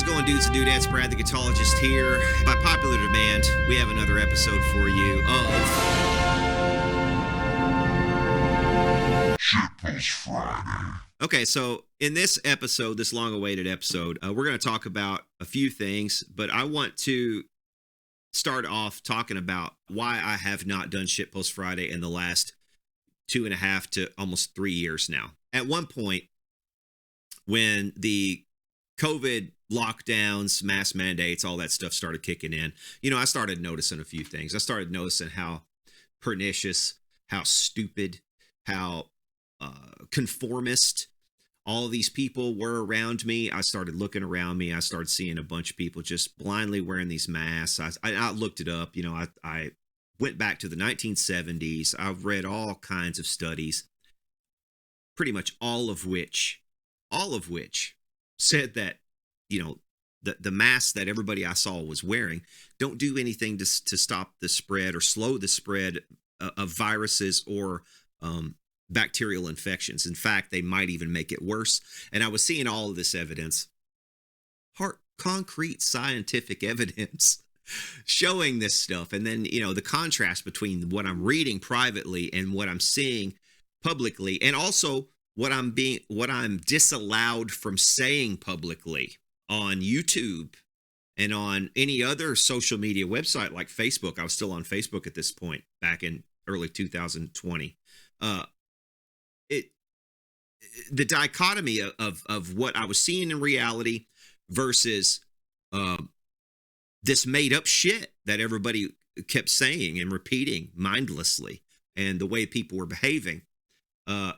How's it going, dudes and dudettes? Brad the Guitologist here. By popular demand, we have another episode for you of Shitpost Friday. Okay, so in this episode, this long-awaited episode, we're going to talk about a few things, but I want to start off talking about why I have not done Shitpost Friday in the last 2.5 to almost 3 years now. At one point, when the COVID lockdowns, mask mandates, all that stuff started kicking in, I started noticing a few things. I started noticing how pernicious, how stupid, how conformist all of these people were around me. I started looking around me. I started seeing a bunch of people just blindly wearing these masks. I looked it up. I went back to the 1970s. I've read all kinds of studies, pretty much all of which said that, the masks that everybody I saw was wearing don't do anything to stop the spread or slow the spread of viruses or bacterial infections. In fact, they might even make it worse. And I was seeing all of this evidence, concrete scientific evidence showing this stuff. And then, the contrast between what I'm reading privately and what I'm seeing publicly, and also what I'm disallowed from saying publicly on YouTube and on any other social media website like Facebook. I was still on Facebook at this point back in early 2020. The dichotomy of what I was seeing in reality versus this made up shit that everybody kept saying and repeating mindlessly, and the way people were behaving, and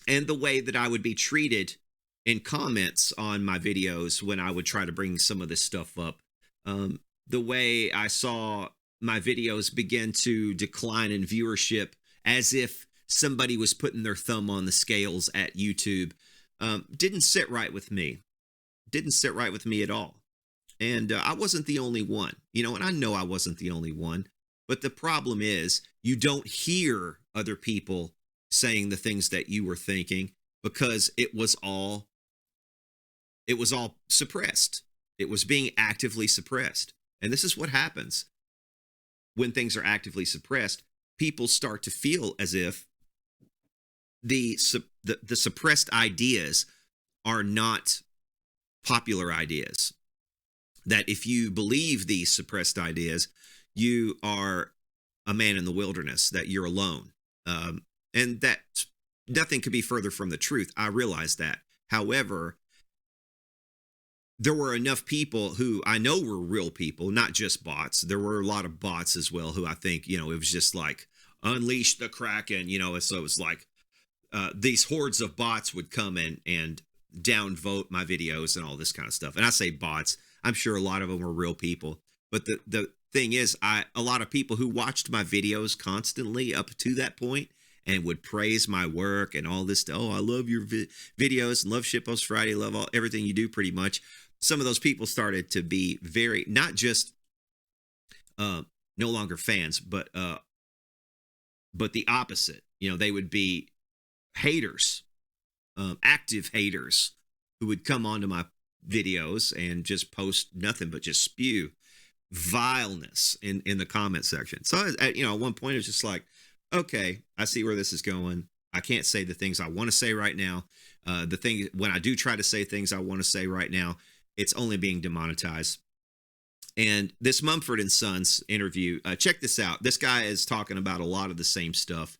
the way that I would be treated in comments on my videos when I would try to bring some of this stuff up. The way I saw my videos begin to decline in viewership as if somebody was putting their thumb on the scales at YouTube, didn't sit right with me. Didn't sit right with me at all. And I wasn't the only one, and I know I wasn't the only one. But the problem is you don't hear other people saying the things that you were thinking because it was all suppressed. It was being actively suppressed. And this is what happens when things are actively suppressed. People start to feel as if the suppressed ideas are not popular ideas. That if you believe these suppressed ideas, you are a man in the wilderness, that you're alone. And that nothing could be further from the truth. I realize that. However, there were enough people who I know were real people, not just bots. There were a lot of bots as well who I think, it was just like unleash the Kraken, so it was like these hordes of bots would come in and downvote my videos and all this kind of stuff. And I say bots, I'm sure a lot of them were real people. But the thing is, a lot of people who watched my videos constantly up to that point and would praise my work and all this stuff. Oh, I love your videos and love Shitpost Friday, love everything you do pretty much. Some of those people started to be very, not just no longer fans, but the opposite. They would be haters, active haters who would come onto my videos and just post nothing but just spew vileness in the comment section. So, at one point it was just like, okay, I see where this is going. I can't say the things I want to say right now. When I do try to say things I want to say right now, it's only being demonetized. And this Mumford & Sons interview, check this out. This guy is talking about a lot of the same stuff.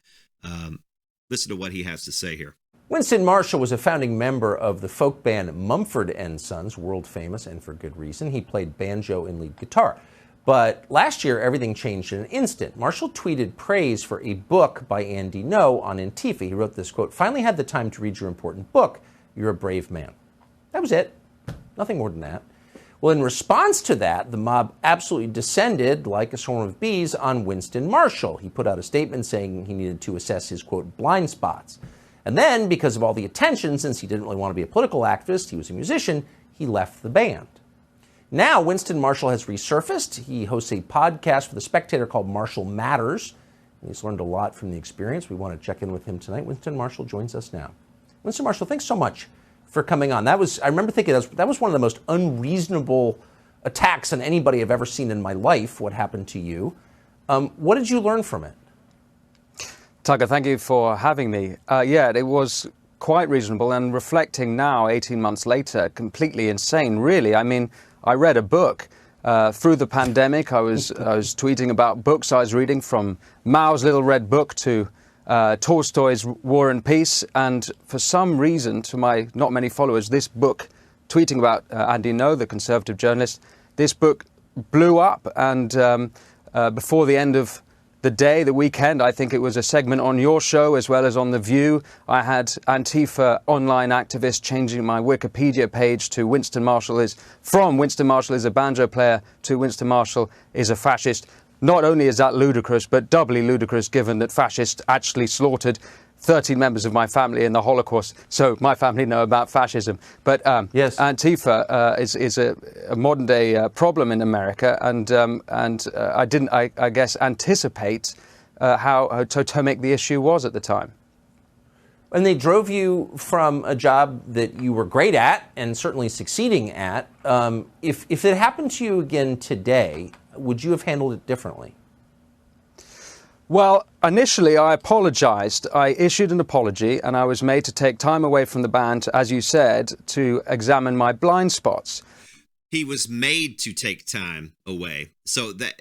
Listen to what he has to say here. Winston Marshall was a founding member of the folk band Mumford & Sons, world famous, and for good reason. He played banjo and lead guitar. But last year, everything changed in an instant. Marshall tweeted praise for a book by Andy Ngo on Antifa. He wrote this quote, "Finally had the time to read your important book. You're a brave man." That was it. Nothing more than that. Well, in response to that, the mob absolutely descended like a swarm of bees on Winston Marshall. He put out a statement saying he needed to assess his, quote, blind spots. And then, because of all the attention, since he didn't really want to be a political activist, he was a musician, he left the band. Now, Winston Marshall has resurfaced. He hosts a podcast for The Spectator called Marshall Matters. He's learned a lot from the experience. We want to check in with him tonight. Winston Marshall joins us now. Winston Marshall, thanks so much for coming on. I remember thinking that was one of the most unreasonable attacks on anybody I've ever seen in my life, what happened to you. What did you learn from it? Tucker, thank you for having me. Yeah, it was quite reasonable, and reflecting now, 18 months later, completely insane, really. I mean, I read a book. Through the pandemic, I was tweeting about books I was reading, from Mao's Little Red Book to Tolstoy's War and Peace. And for some reason, to my not many followers, this book, tweeting about Andy Ngo, the conservative journalist, this book blew up. And before the end of the weekend, I think it was a segment on your show as well as on The View, I had Antifa online activists changing my Wikipedia page to Winston Marshall is a banjo player to Winston Marshall is a fascist. Not only is that ludicrous, but doubly ludicrous given that fascists actually slaughtered 13 members of my family in the Holocaust, so my family know about fascism. But yes. Antifa is a modern day problem in America, and I didn't, I guess, anticipate how totemic the issue was at the time. And they drove you from a job that you were great at and certainly succeeding at. If it happened to you again today, would you have handled it differently? Well, initially I apologized. I issued an apology, and I was made to take time away from the band, as you said, to examine my blind spots. He was made to take time away. So that,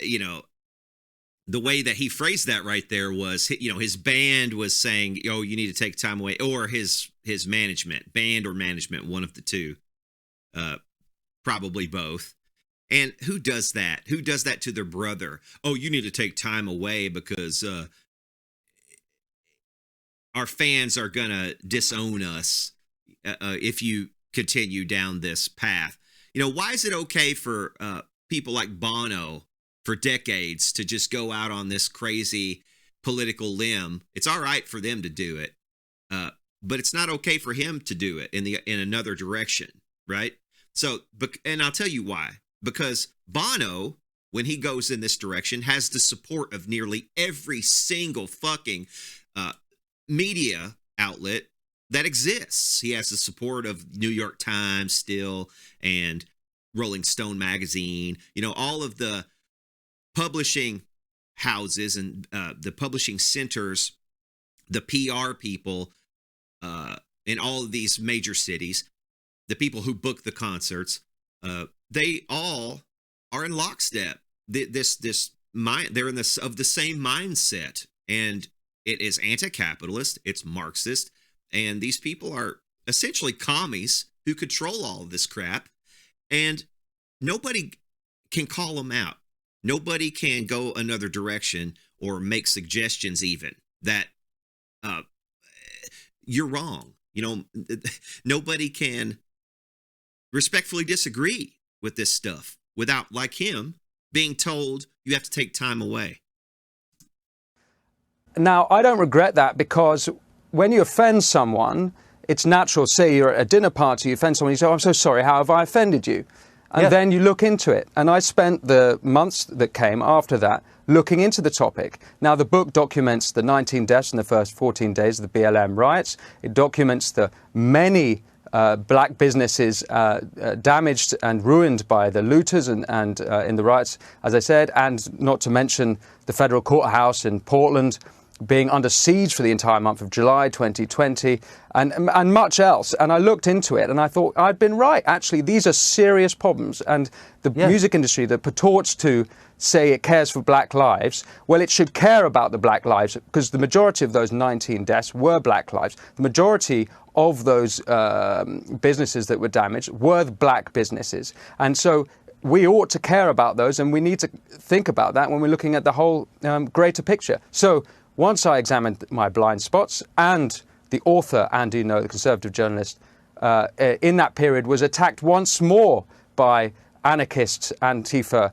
the way that he phrased that right there was, his band was saying, "Oh, you need to take time away," or his management, band or management, one of the two, probably both. And who does that? Who does that to their brother? "Oh, you need to take time away because our fans are going to disown us if you continue down this path." Why is it okay for people like Bono for decades to just go out on this crazy political limb? It's all right for them to do it, but it's not okay for him to do it in another direction, right? So, and I'll tell you why. Because Bono, when he goes in this direction, has the support of nearly every single fucking media outlet that exists. He has the support of New York Times still, and Rolling Stone magazine, all of the publishing houses and the publishing centers, the PR people in all of these major cities, the people who book the concerts, they all are in lockstep. They're in of the same mindset, and it is anti-capitalist, it's Marxist, and these people are essentially commies who control all of this crap, and nobody can call them out. Nobody can go another direction or make suggestions even that you're wrong. Nobody can respectfully disagree with this stuff without, like him, being told you have to take time away. Now, I don't regret that, because when you offend someone, it's natural. Say you're at a dinner party, you offend someone, you say, "Oh, I'm so sorry, how have I offended you?" And then you look into it. And I spent the months that came after that looking into the topic. Now, the book documents the 19 deaths in the first 14 days of the BLM riots. It documents the many black businesses damaged and ruined by the looters and in the riots, as I said, and not to mention the federal courthouse in Portland being under siege for the entire month of July 2020, and much else. And I looked into it and I thought I'd been right. Actually, these are serious problems. And the music industry that purports to say it cares for black lives, well, it should care about the black lives, because the majority of those 19 deaths were black lives. The majority of those businesses that were damaged were black businesses. And so we ought to care about those, and we need to think about that when we're looking at the whole greater picture. So once I examined my blind spots, and the author, Andy Ngo, the conservative journalist, in that period was attacked once more by anarchists, Antifa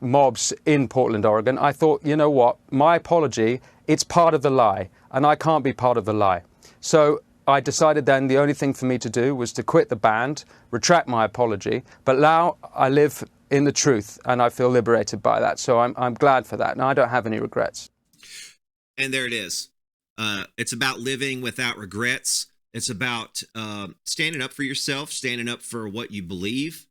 mobs in Portland, Oregon, I thought, you know what, my apology, it's part of the lie, and I can't be part of the lie. So I decided then the only thing for me to do was to quit the band, retract my apology, but now I live in the truth, and I feel liberated by that. So I'm glad for that. Now, I don't have any regrets. And there it is. It's about living without regrets. It's about standing up for yourself, standing up for what you believe,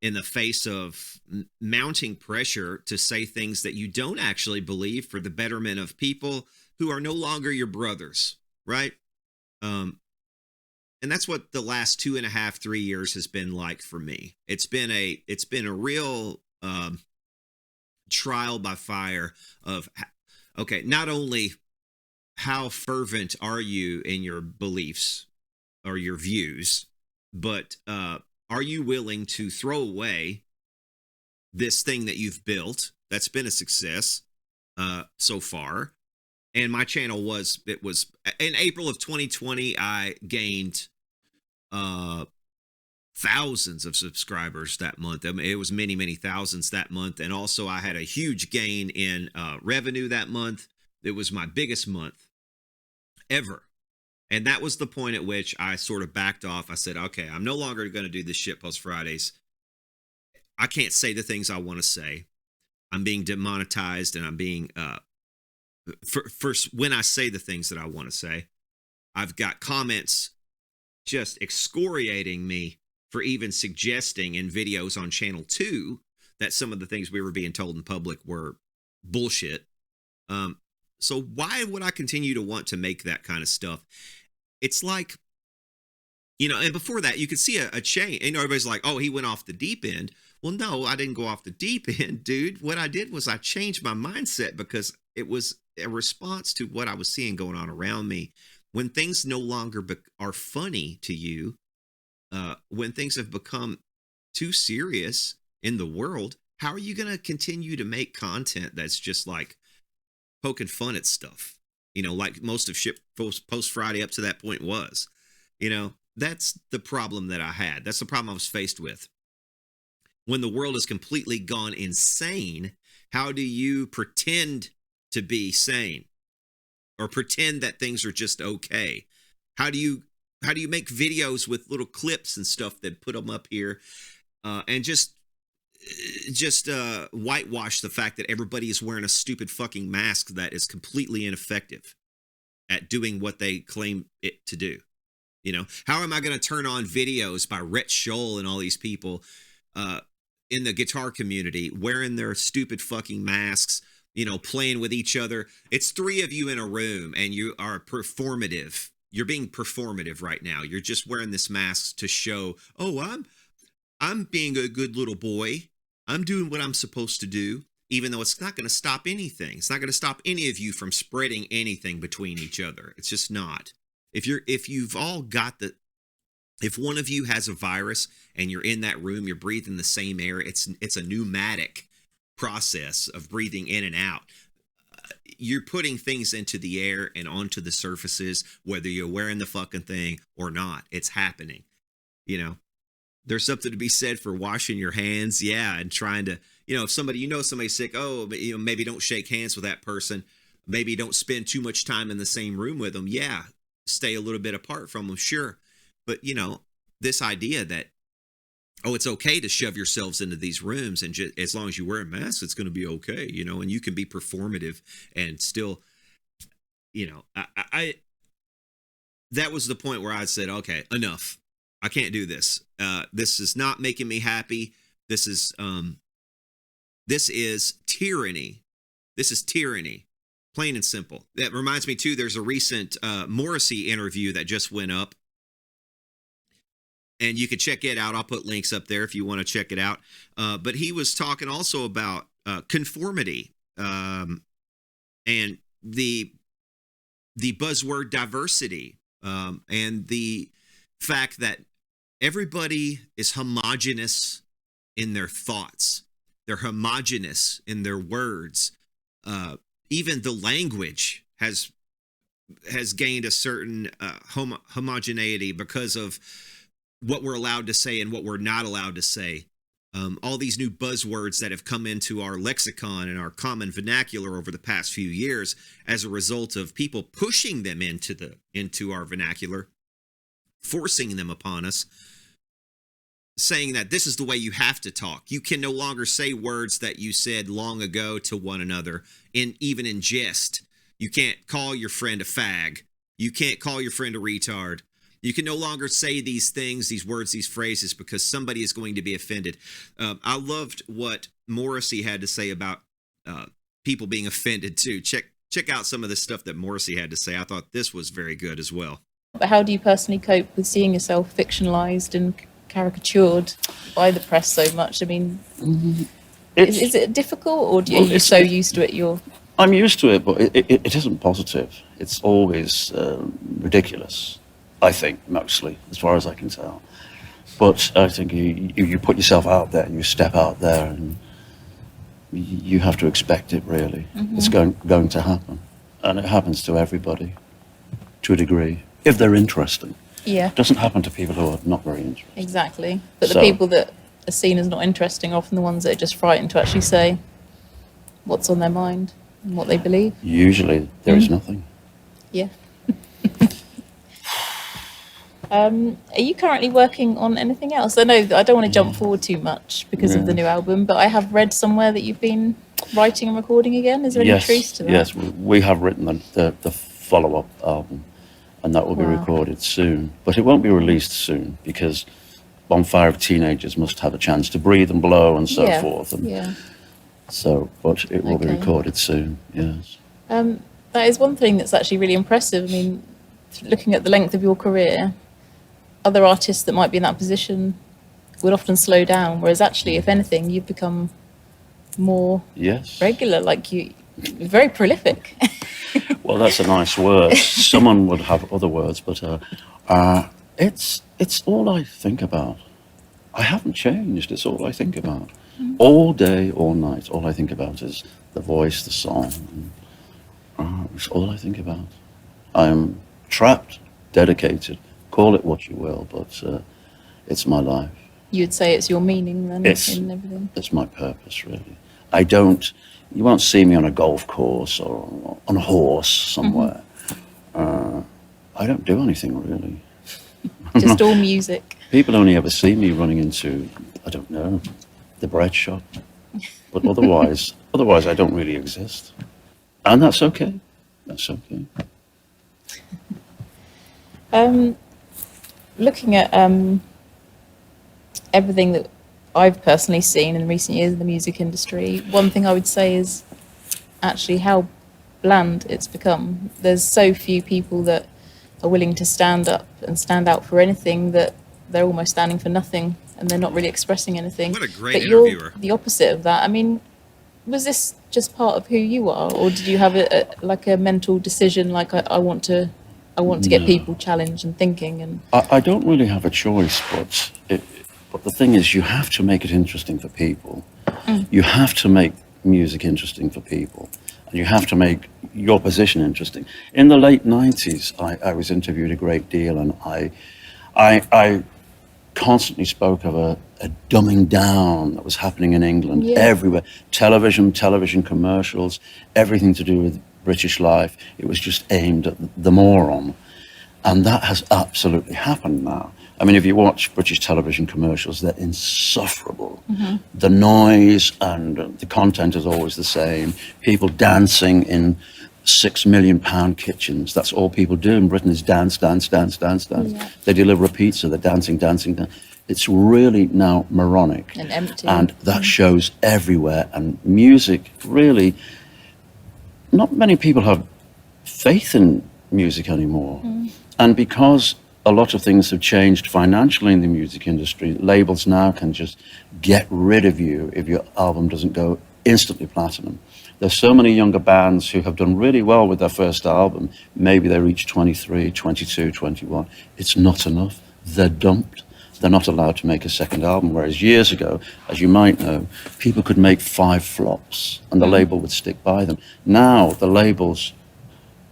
in the face of mounting pressure to say things that you don't actually believe for the betterment of people who are no longer your brothers, right? And that's what the last 2.5, 3 years has been like for me. It's been a real trial by fire of, okay, not only how fervent are you in your beliefs or your views, but are you willing to throw away this thing that you've built that's been a success so far? And my channel was in April of 2020, I gained thousands of subscribers that month. I mean, it was many, many thousands that month. And also I had a huge gain in revenue that month. It was my biggest month ever. And that was the point at which I sort of backed off. I said, okay, I'm no longer going to do this shitpost Fridays. I can't say the things I want to say. I'm being demonetized, and I'm being, first, when I say the things that I want to say, I've got comments just excoriating me for even suggesting in videos on channel 2 that some of the things we were being told in public were bullshit. So why would I continue to want to make that kind of stuff? It's like, you know, and before that, you could see a change. And everybody's like, oh, he went off the deep end. Well, no, I didn't go off the deep end, dude. What I did was I changed my mindset because it was a response to what I was seeing going on around me. When things no longer are funny to you, when things have become too serious in the world, how are you going to continue to make content that's just like poking fun at stuff? You know, like most of shit post Friday up to that point was. You know, that's the problem that I had. That's the problem I was faced with. When the world has completely gone insane, how do you pretend to be sane or pretend that things are just okay? How do you make videos with little clips and stuff that put them up here and just whitewash the fact that everybody is wearing a stupid fucking mask that is completely ineffective at doing what they claim it to do? You know, how am I going to turn on videos by Rhett Scholl and all these people in the guitar community wearing their stupid fucking masks, you know, playing with each other? It's 3 of you in a room and you are performative. You're being performative right now. You're just wearing this mask to show, oh, I'm being a good little boy. I'm doing what I'm supposed to do, even though it's not going to stop anything. It's not going to stop any of you from spreading anything between each other. It's just not. If you've all got if one of you has a virus and you're in that room, you're breathing the same air, it's a pneumatic process of breathing in and out. You're putting things into the air and onto the surfaces, whether you're wearing the fucking thing or not. It's happening. You know, there's something to be said for washing your hands. Yeah. And trying to, you know, if somebody's sick, oh, you know, maybe don't shake hands with that person. Maybe don't spend too much time in the same room with them. Yeah. Stay a little bit apart from them. Sure. But, you know, this idea that, oh, it's okay to shove yourselves into these rooms and just, as long as you wear a mask, it's going to be okay, you know, and you can be performative and still, you know, I that was the point where I said, okay, enough. I can't do this. This is not making me happy. This is tyranny. This is tyranny, plain and simple. That reminds me too, there's a recent Morrissey interview that just went up. And you can check it out. I'll put links up there if you want to check it out. But he was talking also about conformity and the buzzword diversity and the fact that everybody is homogenous in their thoughts. They're homogenous in their words. Even the language has gained a certain homogeneity because of what we're allowed to say and what we're not allowed to say. All these new buzzwords that have come into our lexicon and our common vernacular over the past few years as a result of people pushing them into our vernacular, forcing them upon us, saying that this is the way you have to talk. You can no longer say words that you said long ago to one another, even in jest. You can't call your friend a fag You can't call your friend a retard. You can no longer say these things, these words, these phrases, because somebody is going to be offended. I loved what Morrissey had to say about people being offended too. Check out some of the stuff that Morrissey had to say. I thought this was very good as well. But how do you personally cope with seeing yourself fictionalized and caricatured by the press so much? I mean, is it difficult, or are you so used to it? I'm used to it, but it isn't positive. It's always ridiculous, I think, mostly, as far as I can tell. But I think you put yourself out there, and you step out there, and you have to expect it, really. It's going to happen. And it happens to everybody, to a degree, if they're interesting. Yeah. It doesn't happen to people who are not very interesting. Exactly. But the people that are seen as not interesting are often the ones that are just frightened to actually say what's on their mind and what they believe. Usually there is nothing. Yeah. Are you currently working on anything else? I know that I don't want to jump forward too much because of the new album, but I have read somewhere that you've been writing and recording again. Is there any truth to that? Yes, we have written the follow-up album, and that will be recorded soon. But it won't be released soon because Bonfire of Teenagers must have a chance to breathe and blow and so forth. And so, but it will be recorded soon, yes. That is one thing that's actually really impressive. I mean, looking at the length of your career, other artists that might be in that position would often slow down, whereas actually, if anything, you've become more regular, like you're very prolific. Well, that's a nice word. Someone would have other words, but it's all I think about. I haven't changed. It's all I think about. All day, all night, all I think about is the voice, the song. It's all I think about. I'm trapped, dedicated, call it what you will, but it's my life. You'd say it's your meaning then in everything? It's my purpose, really. You won't see me on a golf course or on a horse somewhere. I don't do anything, really. Just all music. People only ever see me running into, I don't know, the bread shop. But otherwise I don't really exist. And that's okay. That's okay. Looking at everything that I've personally seen in recent years in the music industry, one thing I would say is actually how bland it's become. There's so few people that are willing to stand up and stand out for anything that they're almost standing for nothing and they're not really expressing anything. What a great but interviewer. You're the opposite of that. I mean, was this just part of who you are, or did you have a mental decision like I want to get people challenged and thinking? And I don't really have a choice, but the thing is, you have to make it interesting for people. You have to make music interesting for people, and you have to make your position interesting. In the late 90s, I was interviewed a great deal, and I constantly spoke of a dumbing down that was happening in England everywhere. Television commercials, everything to do with British life. It was just aimed at the moron. And that has absolutely happened now. I mean, if you watch British television commercials, they're insufferable. The noise and the content is always the same. People dancing in £6 million kitchens. That's all people do in Britain is dance. They deliver a pizza, they're dancing. It's really now moronic. And empty. And that shows everywhere. And music, really, not many people have faith in music anymore. And because a lot of things have changed financially in the music industry, labels now can just get rid of you if your album doesn't go instantly platinum. There's so many younger bands who have done really well with their first album. Maybe they reach 23, 22, 21. It's not enough. They're dumped. They're not allowed to make a second album, whereas years ago, as you might know, people could make 5 flops and the label would stick by them. Now the labels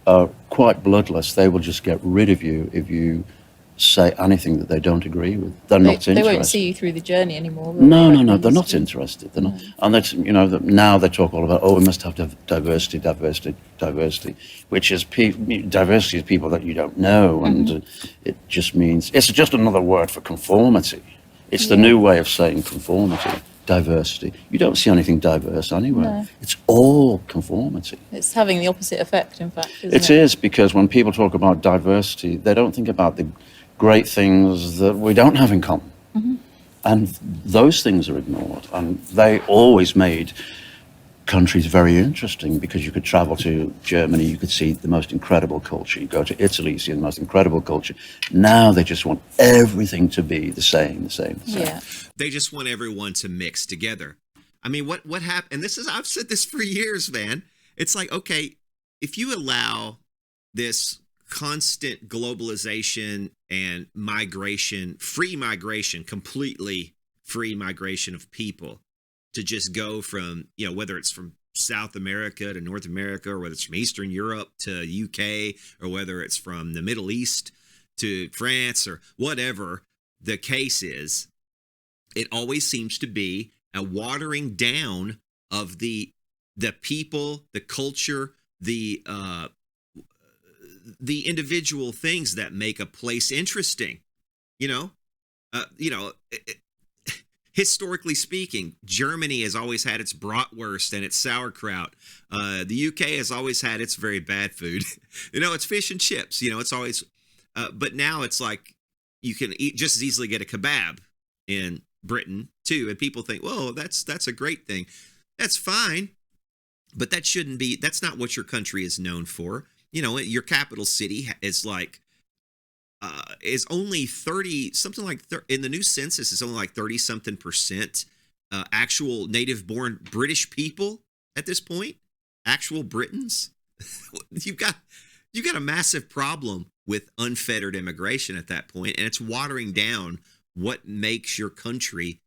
are quite bloodless. They will just get rid of you if you say anything that they don't agree with. They're not interested. They won't see you through the journey anymore. No, they're not interested. They're not. And that's, now they talk all about, we must have diversity, which is diversity is people that you don't know, and it just means, it's just another word for conformity. It's the new way of saying conformity. diversity. You don't see anything diverse anywhere. No. It's all conformity. It's having the opposite effect, in fact, isn't It is, because when people talk about diversity, they don't think about the great things that we don't have in common. And those things are ignored. And they always made countries very interesting, because you could travel to Germany, you could see the most incredible culture. You go to Italy, you see the most incredible culture. Now they just want everything to be the same. Yeah. They just want everyone to mix together. I mean, what happened? And this is, I've said this for years, man. It's like, okay, if you allow this constant globalization and migration, completely free migration of people, to just go from, whether it's from South America to North America, or whether it's from Eastern Europe to UK, or whether it's from the Middle East to France, or whatever the case is, it always seems to be a watering down of the people, the culture, the individual things that make a place interesting. Historically speaking, Germany has always had its bratwurst and its sauerkraut. The UK has always had its very bad food. It's fish and chips. It's always. But now it's like you can just as easily get a kebab in Britain too, and people think, "Well, that's a great thing. That's fine," but that shouldn't be. That's not what your country is known for. Your capital city is like. Is only 30 something like in the new census is only like 30 something percent actual native born British people at this point, actual Britons. you've got a massive problem with unfettered immigration at that point, and it's watering down what makes your country.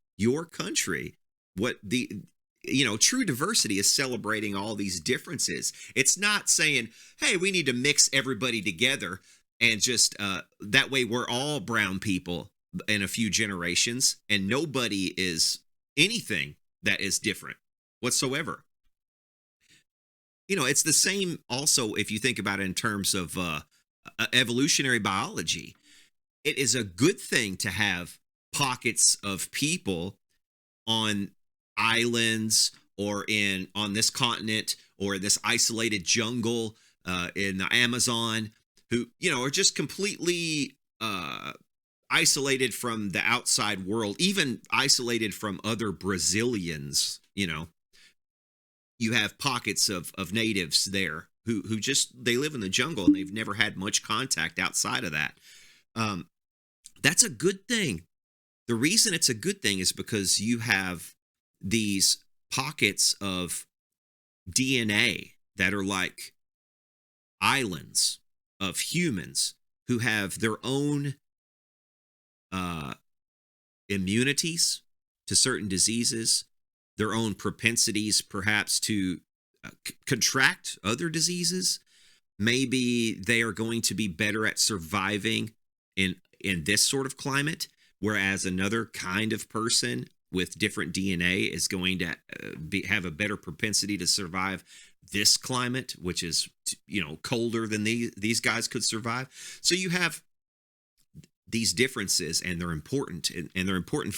What the true diversity is celebrating all these differences. It's not saying, hey, we need to mix everybody together and just that way we're all brown people in a few generations, and nobody is anything that is different whatsoever. It's the same also if you think about it in terms of evolutionary biology. It is a good thing to have pockets of people on islands or on this continent or this isolated jungle in the Amazon, who are just completely isolated from the outside world, even isolated from other Brazilians. You have pockets of natives there who just, they live in the jungle and they've never had much contact outside of that. That's a good thing. The reason it's a good thing is because you have these pockets of DNA that are like islands of humans who have their own immunities to certain diseases, their own propensities perhaps to contract other diseases. Maybe they are going to be better at surviving in this sort of climate, whereas another kind of person with different DNA is going to have a better propensity to survive this climate, which is colder than these guys could survive. So you have these differences, and they're important, and they're important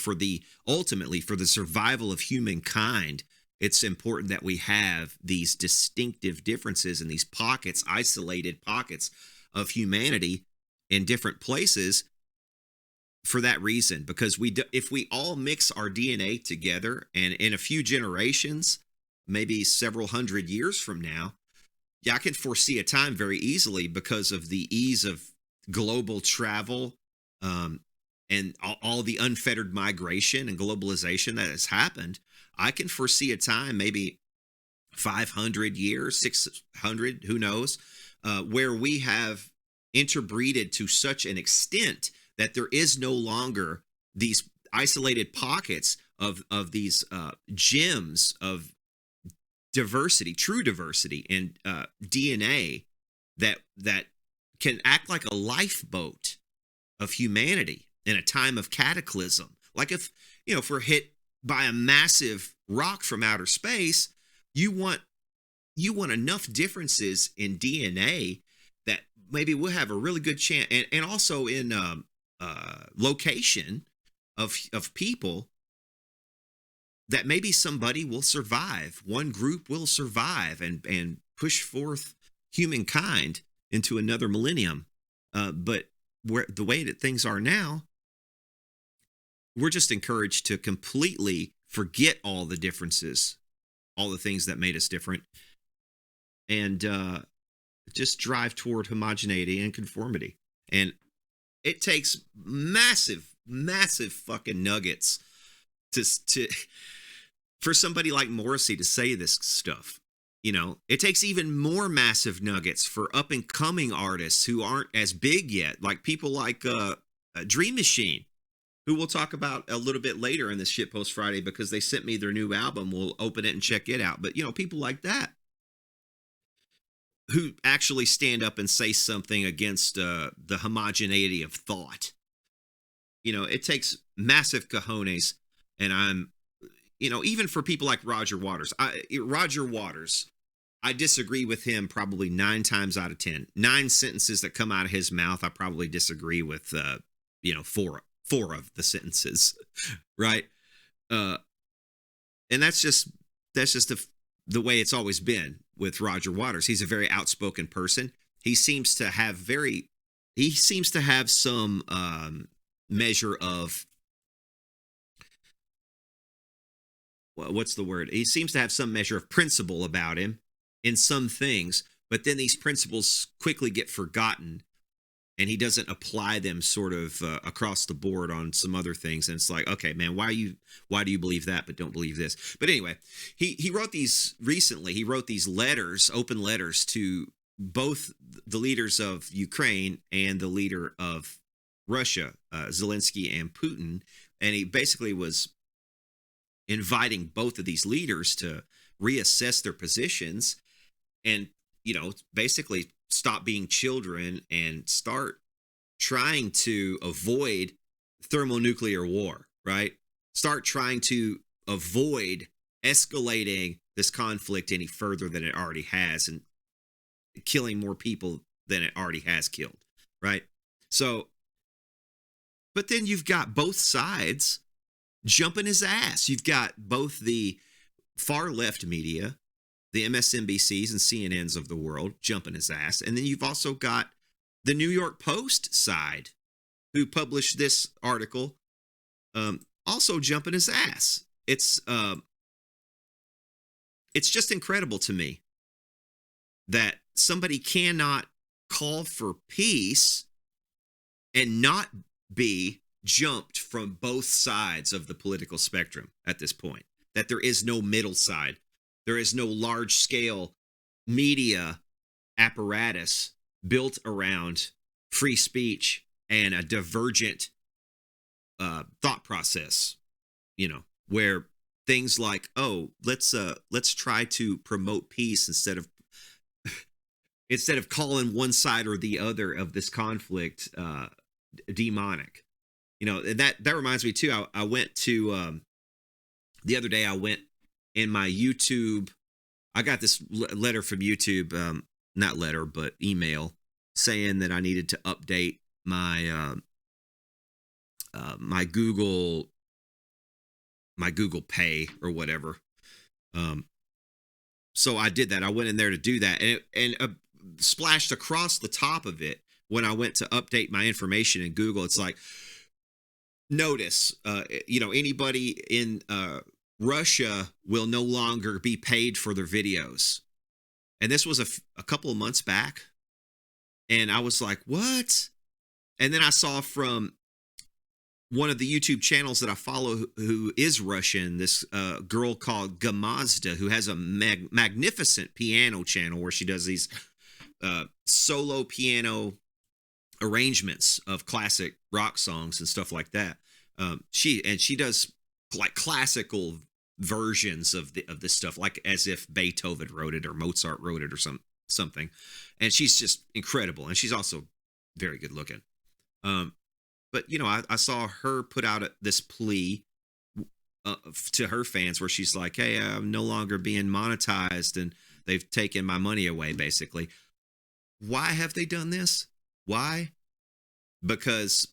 ultimately for the survival of humankind. It's important that we have these distinctive differences and these pockets, isolated pockets of humanity in different places for that reason, because if we all mix our DNA together, and in a few generations, maybe several hundred years from now, I can foresee a time very easily, because of the ease of global travel and all the unfettered migration and globalization that has happened. I can foresee a time, maybe 500 years, 600, who knows, where we have interbreeded to such an extent that there is no longer these isolated pockets of these gems of diversity, true diversity, and DNA that can act like a lifeboat of humanity in a time of cataclysm. Like if we're hit by a massive rock from outer space, you want enough differences in DNA that maybe we'll have a really good chance, and also in location of people, that maybe somebody will survive. One group will survive and push forth humankind into another millennium. But where the way that things are now, we're just encouraged to completely forget all the differences, all the things that made us different, and just drive toward homogeneity and conformity. And it takes massive fucking nuggets to for somebody like Morrissey to say this stuff. You know, it takes even more massive nuggets for up and coming artists who aren't as big yet, like people like Dream Machine, who we'll talk about a little bit later in this Shitpost Friday because they sent me their new album. We'll open it and check it out. But, you know, people like that who actually stand up and say something against the homogeneity of thought. You know, it takes massive cojones. And I'm, you know, even for people like Roger Waters, I disagree with him probably 9 times out of 10. 9 sentences that come out of his mouth, I probably disagree with, you know, four of the sentences, right? And that's just the way it's always been with Roger Waters. He's a very outspoken person. He seems to have some measure of, what's the word? He seems to have some measure of principle about him in some things, but then these principles quickly get forgotten and he doesn't apply them sort of across the board on some other things. And it's like, okay, man, why do you believe that but don't believe this? But anyway, he wrote these recently. He wrote these letters, open letters to both the leaders of Ukraine and the leader of Russia, Zelensky and Putin. And he basically was inviting both of these leaders to reassess their positions and, you know, basically stop being children and start trying to avoid thermonuclear war, right? Start trying to avoid escalating this conflict any further than it already has and killing more people than it already has killed, right? So, but then you've got both sides jumping his ass. You've got both the far left media, the MSNBCs and CNNs of the world jumping his ass. And then you've also got the New York Post side who published this article also jumping his ass. It's just incredible to me that somebody cannot call for peace and not be jumped from both sides of the political spectrum at this point, that there is no middle side. There is no large-scale media apparatus built around free speech and a divergent thought process, you know, where things like, oh, let's try to promote peace instead of calling one side or the other of this conflict demonic. You know, that reminds me too. I went to the other day. I went in my YouTube. I got this letter from YouTube, not letter, but email, saying that I needed to update my my Google Pay or whatever. So I did that. I went in there to do that, and splashed across the top of it when I went to update my information in Google. It's like, notice, you know, anybody in Russia will no longer be paid for their videos. And this was a couple of months back. And I was like, what? And then I saw from one of the YouTube channels that I follow who is Russian, this girl called Gamazda, who has a magnificent piano channel where she does these solo piano arrangements of classic rock songs and stuff like that. She does like classical versions of this stuff, like as if Beethoven wrote it or Mozart wrote it or something. And she's just incredible, and she's also very good looking. But you know, I saw her put out this plea to her fans where she's like, "Hey, I'm no longer being monetized, and they've taken my money away." Basically, why have they done this? Why? Because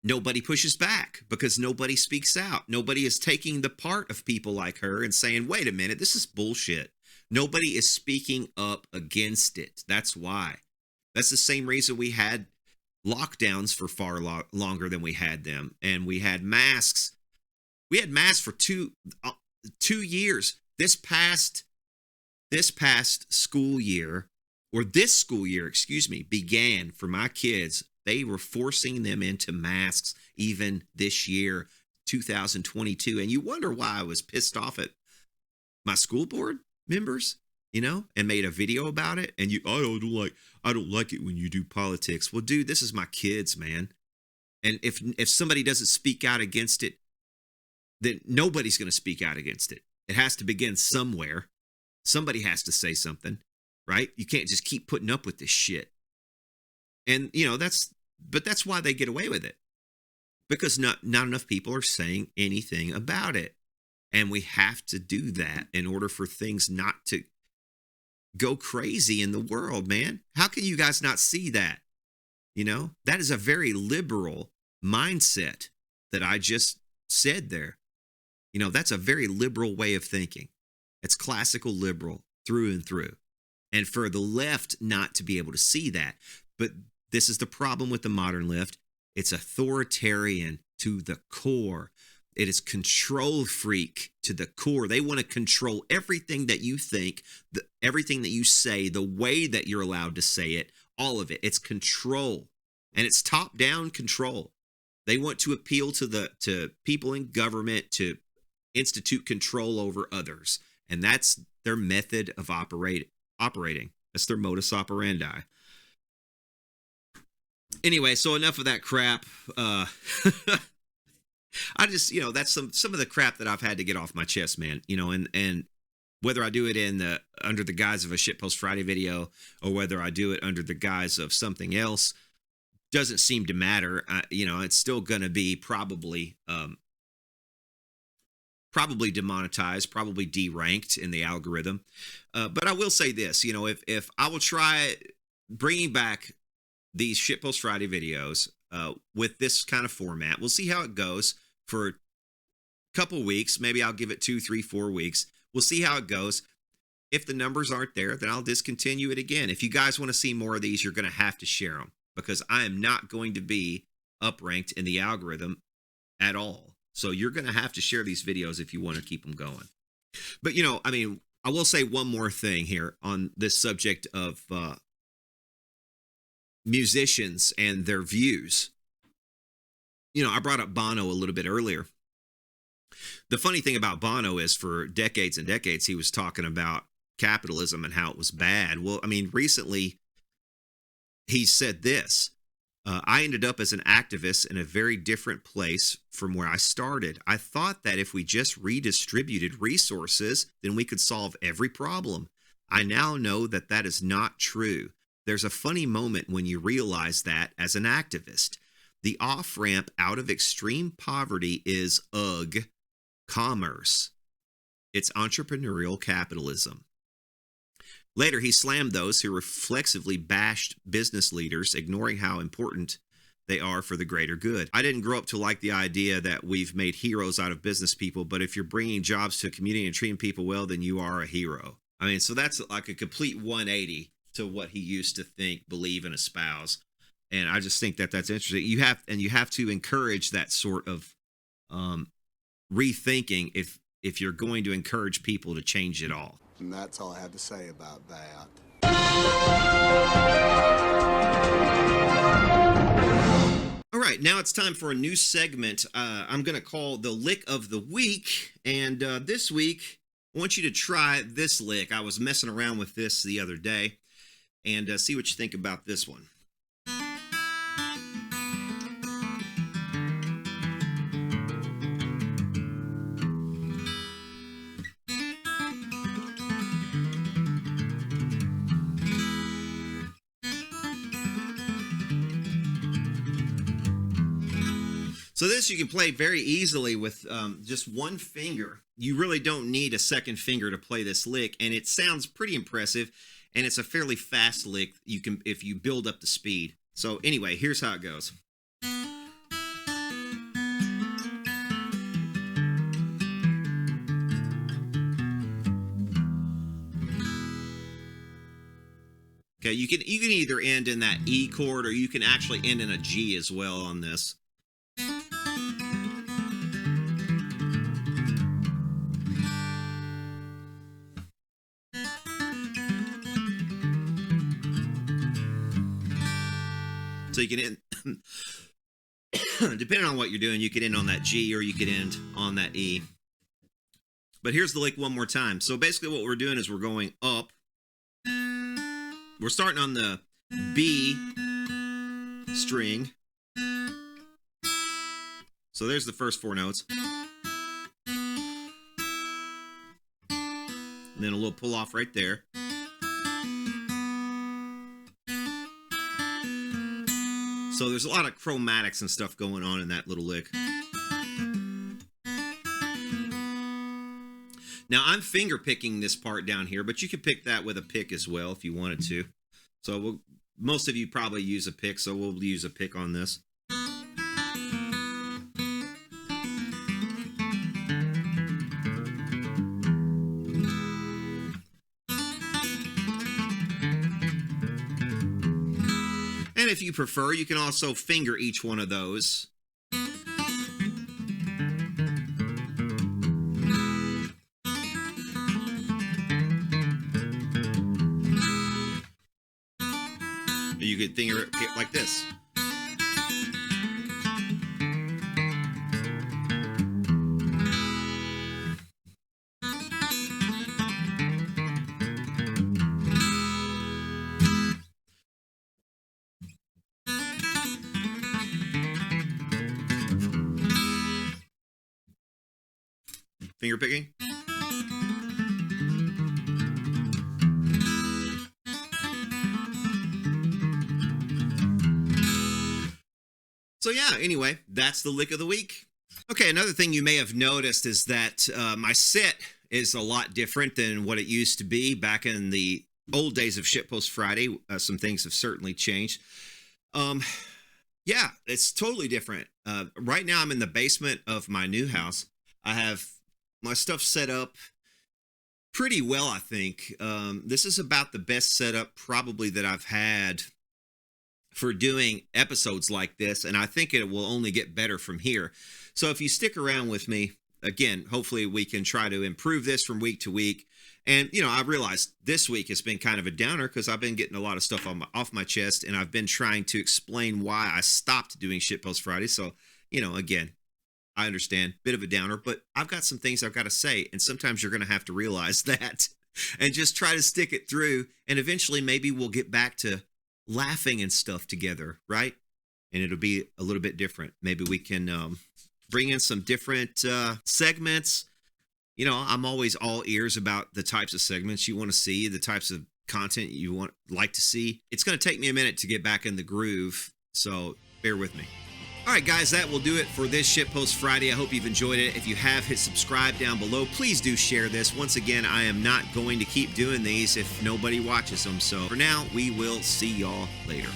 nobody pushes back because nobody speaks out. Nobody is taking the part of people like her and saying, wait a minute, this is bullshit. Nobody is speaking up against it. That's why. That's the same reason we had lockdowns for far longer than we had them. And we had masks. We had masks for 2 years. This past school year, or this school year, excuse me, began for my kids. They were forcing them into masks even this year, 2022. And you wonder why I was pissed off at my school board members, and made a video about it. And I don't like it when you do politics. Well, dude, this is my kids, man. And if somebody doesn't speak out against it, then nobody's going to speak out against it. It has to begin somewhere. Somebody has to say something, right? You can't just keep putting up with this shit. And, that's why they get away with it. Because not enough people are saying anything about it. And we have to do that in order for things not to go crazy in the world, man. How can you guys not see that? That is a very liberal mindset that I just said there. That's a very liberal way of thinking. It's classical liberal through and through. And for the left not to be able to see that. But this is the problem with the modern left. It's authoritarian to the core. It is control freak to the core. They want to control everything that you think, everything that you say, the way that you're allowed to say it, all of it. It's control. And it's top-down control. They want to appeal to people in government to institute control over others. And that's their method of operating. That's their modus operandi. Anyway, so enough of that crap. I just, that's some of the crap that I've had to get off my chest, man. And whether I do it under the guise of a Shitpost Friday video or whether I do it under the guise of something else doesn't seem to matter. It's still going to be probably demonetized, probably deranked in the algorithm. But I will say this, if I will try bringing back these Shitpost Friday videos with this kind of format, we'll see how it goes for a couple weeks. Maybe I'll give it 2, 3, 4 weeks. We'll see how it goes. If the numbers aren't there, then I'll discontinue it again. If you guys want to see more of these, you're going to have to share them because I am not going to be upranked in the algorithm at all. So you're going to have to share these videos if you want to keep them going. But, I will say one more thing here on this subject of musicians and their views. I brought up Bono a little bit earlier. The funny thing about Bono is for decades and decades, he was talking about capitalism and how it was bad. Well, recently he said this. I ended up as an activist in a very different place from where I started. I thought that if we just redistributed resources, then we could solve every problem. I now know that that is not true. There's a funny moment when you realize that as an activist. The off-ramp out of extreme poverty is commerce. It's entrepreneurial capitalism. Later, he slammed those who reflexively bashed business leaders, ignoring how important they are for the greater good. I didn't grow up to like the idea that we've made heroes out of business people, but if you're bringing jobs to a community and treating people well, then you are a hero. So that's like a complete 180 to what he used to think, believe, and espouse. And I just think that that's interesting. You have to encourage that sort of rethinking if you're going to encourage people to change it all. And that's all I have to say about that. All right, now it's time for a new segment I'm going to call the Lick of the Week. And this week, I want you to try this lick. I was messing around with this the other day and see what you think about this one. So this you can play very easily with just one finger. You really don't need a second finger to play this lick, and it sounds pretty impressive, and it's a fairly fast lick you can if you build up the speed. So anyway, here's how it goes. Okay, you can either end in that E chord, or you can actually end in a G as well on this. So you can end, depending on what you're doing, you could end on that G or you could end on that E. But here's the lick one more time. So basically what we're doing is we're going up. We're starting on the B string. So there's the first 4 notes. And then a little pull off right there. So there's a lot of chromatics and stuff going on in that little lick. Now I'm finger picking this part down here, but you could pick that with a pick as well if you wanted to. So most of you probably use a pick, so we'll use a pick on this. And if you prefer, you can also finger each one of those. You could finger it like this. Finger picking. So yeah, anyway, that's the lick of the week. Okay, another thing you may have noticed is that my set is a lot different than what it used to be back in the old days of Shitpost Friday. Some things have certainly changed. Yeah, it's totally different. Right now I'm in the basement of my new house. I have my stuff set up pretty well, I think. This is about the best setup probably that I've had for doing episodes like this, and I think it will only get better from here. So if you stick around with me, again, hopefully we can try to improve this from week to week. And, you know, I realized this week has been kind of a downer because I've been getting a lot of stuff off my chest, and I've been trying to explain why I stopped doing Shitpost Friday. So, you know, again, I understand, bit of a downer, but I've got some things I've got to say, and sometimes you're going to have to realize that and just try to stick it through, and eventually maybe we'll get back to laughing and stuff together, right? And it'll be a little bit different. Maybe we can bring in some different segments. You know, I'm always all ears about the types of segments you want to see, the types of content you like to see. It's going to take me a minute to get back in the groove, so bear with me. All right, guys, that will do it for this Shitpost Friday. I hope you've enjoyed it. If you have, hit subscribe down below. Please do share this. Once again, I am not going to keep doing these if nobody watches them. So for now, we will see y'all later.